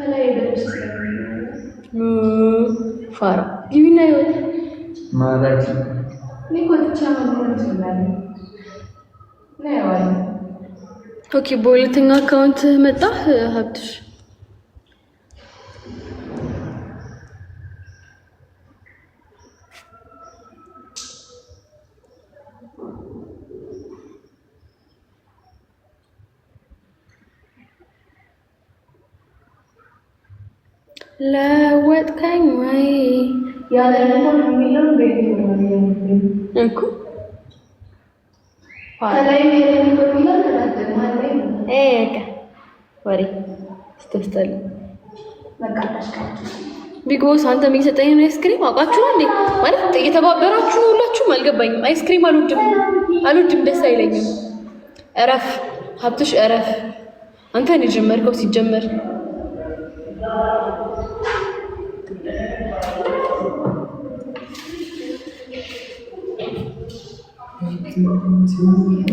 ከላይ ደርስ ፋራ ግቢና ይወጥ ማለት ኒኮቻ ማለት ነው። ኦኬ በሁለተኛው አካውንት መጣ ሀብትሽ ለወጥከኝ ወይ ያለነው የሚለው ቤት ነው እኮ ከላይ የሚለው ተዳደማለኝ ወሬ ስትስተል መቃጣሽ ቢግ ቦስ አንተ የሚሰጠኝ ነው አይስክሪም አውቃችሁ እንዴ ማለት እየተባበራችሁ ሁላችሁም አልገባኝም አይስክሪም አልወድም ደስ አይለኝም እረፍ ሀብትሽ እረፍ አንተ ነው የጀመርከው ሲጀመር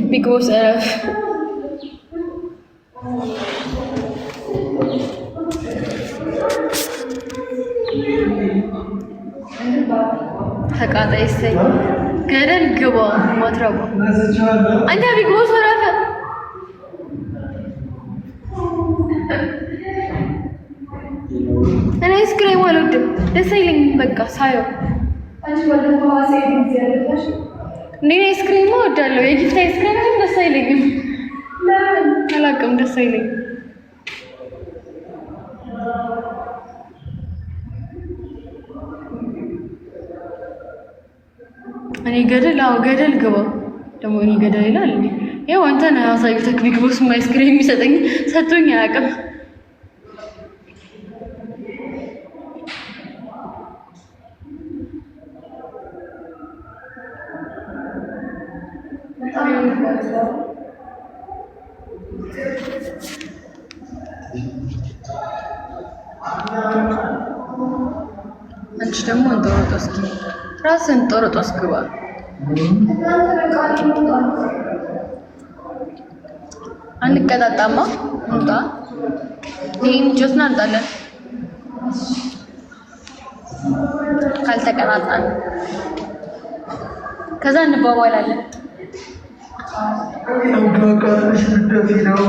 ቢግ ቦስ እረፍ ተቃጣይ ሰይ ገደል ግባ ማትረባ አንተ ቢግ ቦስ እረፍ እኔ አይስክሪም አልወድም ደስ አይለኝም በቃ ሳየው አንቺ ወደ ሐዋሳ ሄድን ያለሽ እኔ አይስክሪም እወዳለሁ የጊፍት አይስክሪም ግን ደስ አይለኝም ለምን አላውቅም ደስ አይለኝም እኔ ገደል ግባ ደግሞ እኔ ገደል ይላል እንዴ ያው አንተ ነህ አሳይተህ ቢግ ቦስ አይስክሪም የሚሰጠኝ ሰጥቶኝ አያውቅም አንቺ ደግሞ እንጦሮጦስ ራስን እንጦሮጦስ ግባ አንቀጣጣማ እንጣ ይሄን ጆስና እንጣለን ካልተቀጣጣን ከዛ እንባባላለን አውቃቃሽ እንደፊናው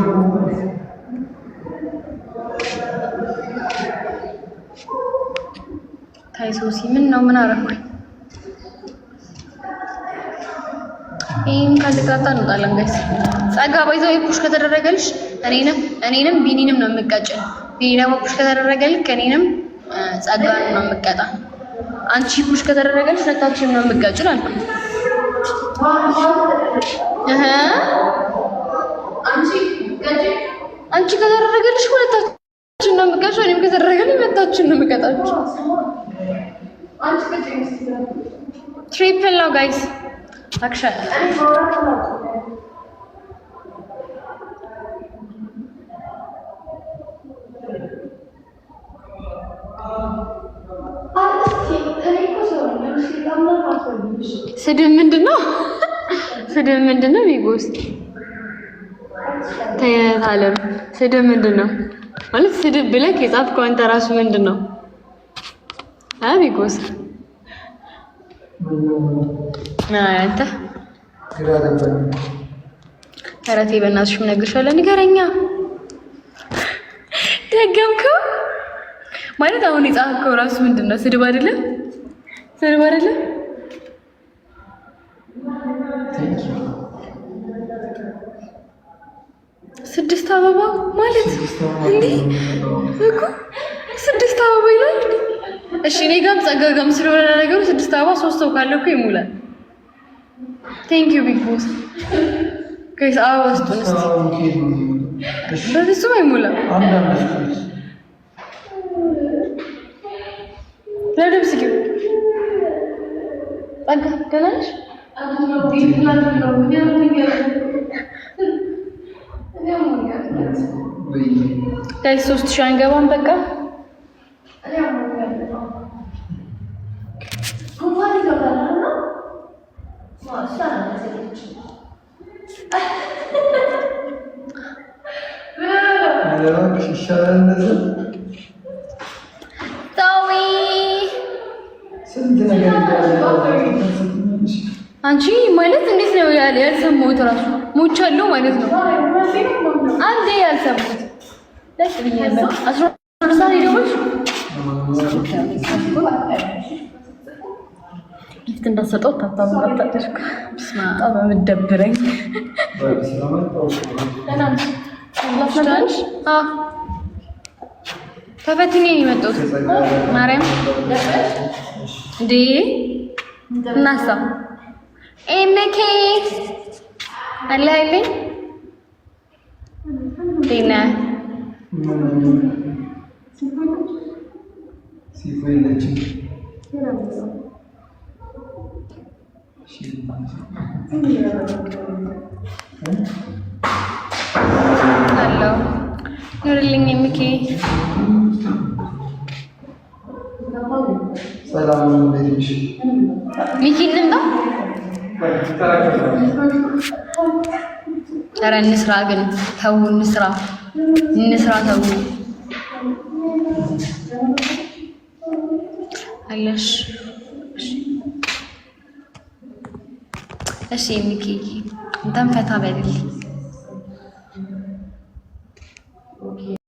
ታይሶሲ ምን አረኩኝ ይሄን ካልተቀጣጣን እንጣለን ጋይስ ጸጋ ባይዘው ፑሽ ከተደረገልሽ እኔንም ቢኒንም ነው የምቀጭል ቢኒ ደግሞ ፑሽ ከተደረገልክ እኔንም ጸጋን ነው የምቀጣ አንቺ ፑሽ ከተደረገልሽ ሁለታችንም ነው የምቀጭል አልኩ አንቺ ከተደረገልሽ ሁለታችን ነው የምቀጭው እኔም ከተደረገልኝ ሁለታችን ነው የምቀጣችሁ ትሪፕል ነው ጋይስ አክሽን ስድብ ምንድነው ቢጎስ ተያታለም ስድብ ምንድነው ማለት ስድብ ብለህ የጻፍከው አንተ ራሱ ምንድነው ቢጎስ አንተ ከራቴ በእናትሽ ምን ነግርሻለሁ ንገረኛ ደገምከው ማለት አሁን የጻፍከው ራሱ ምንድነው ስድብ አይደለም ስድስት አበባ ማለት እንዴ እኮ ስድስት አበባ ይላል እሺ እኔ ጋም ጸጋጋም ስለሆነ ነገሩ ስድስት አበባ ሶስት ሰው ካለ እኮ ይሞላል ቴንክ ዩ ቢግ ቦስ ጋይስ አበባ ውስጡን እስቲ በፍጹም አይሞላም ለድምስ ግን ጸጋ ደህና ነሽ ጋይስ 3000 አንገባም በቃ ይሻላል አንቺ ማለት እንዴት ነው ያልሰማሁት? እራሱ ሞቻለሁ ማለት ነው። አንዴ ያልሰማሁት ደስ ብኛለሁ። 12 ሰዓት ይደውልሽ ጊፍት እንዳሰጠው ታታም አጣጥርኩ። በጣም የምትደብረኝ ተፈትኜ የመጣሁት ማርያም እንዴ እናሳ ኤምኬ አለልኝ ዲና ሲፎይለች አሎ ይርልኝ ኤምኬ ሰላም እንዴት ሚኪ እንምጣ። ኧረ እንስራ ግን ተው እንስራ ተው አለሽ። እሺ ሚኪ እንትን ፈታ በልልኝ